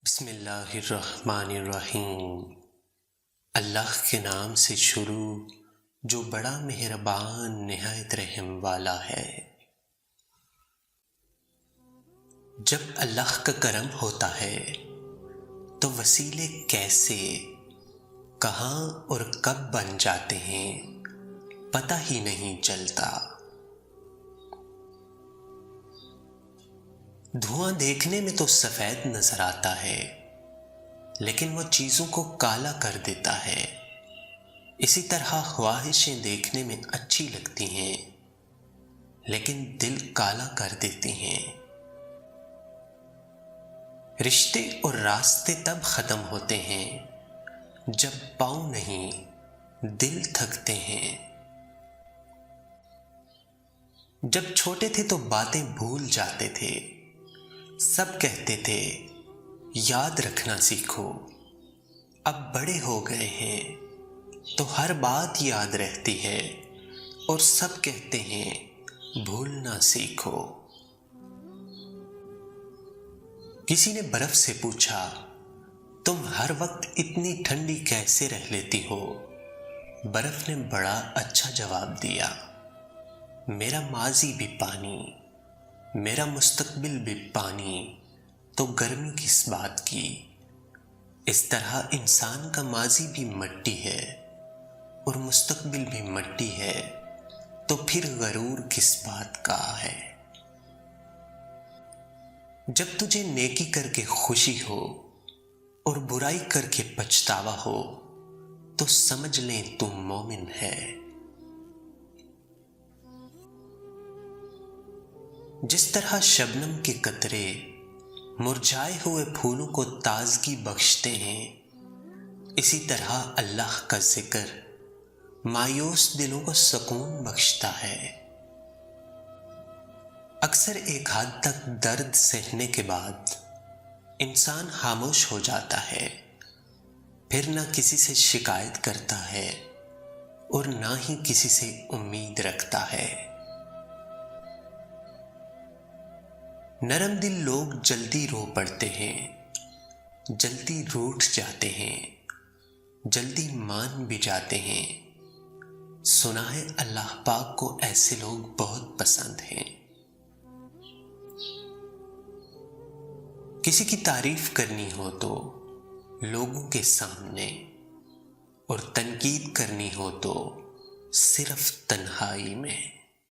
بسم اللہ الرحمن الرحیم۔ اللہ کے نام سے شروع جو بڑا مہربان نہایت رحم والا ہے۔ جب اللہ کا کرم ہوتا ہے تو وسیلے کیسے، کہاں اور کب بن جاتے ہیں پتہ ہی نہیں چلتا۔ دھواں دیکھنے میں تو سفید نظر آتا ہے لیکن وہ چیزوں کو کالا کر دیتا ہے۔ اسی طرح خواہشیں دیکھنے میں اچھی لگتی ہیں لیکن دل کالا کر دیتی ہیں۔ رشتے اور راستے تب ختم ہوتے ہیں جب پاؤں نہیں دل تھکتے ہیں۔ جب چھوٹے تھے تو باتیں بھول جاتے تھے، سب کہتے تھے یاد رکھنا سیکھو۔ اب بڑے ہو گئے ہیں تو ہر بات یاد رہتی ہے اور سب کہتے ہیں بھولنا سیکھو۔ کسی نے برف سے پوچھا تم ہر وقت اتنی ٹھنڈی کیسے رہ لیتی ہو؟ برف نے بڑا اچھا جواب دیا، میرا ماضی بھی پانی، میرا مستقبل بھی پانی، تو گرمی کس بات کی؟ اس طرح انسان کا ماضی بھی مٹی ہے اور مستقبل بھی مٹی ہے، تو پھر غرور کس بات کا ہے؟ جب تجھے نیکی کر کے خوشی ہو اور برائی کر کے پچھتاوا ہو تو سمجھ لیں تم مومن ہے۔ جس طرح شبنم کے قطرے مرجھائے ہوئے پھولوں کو تازگی بخشتے ہیں، اسی طرح اللہ کا ذکر مایوس دلوں کو سکون بخشتا ہے۔ اکثر ایک حد تک درد سہنے کے بعد انسان خاموش ہو جاتا ہے، پھر نہ کسی سے شکایت کرتا ہے اور نہ ہی کسی سے امید رکھتا ہے۔ نرم دل لوگ جلدی رو پڑتے ہیں، جلدی روٹھ جاتے ہیں، جلدی مان بھی جاتے ہیں۔ سنا ہے اللہ پاک کو ایسے لوگ بہت پسند ہیں۔ کسی کی تعریف کرنی ہو تو لوگوں کے سامنے، اور تنقید کرنی ہو تو صرف تنہائی میں۔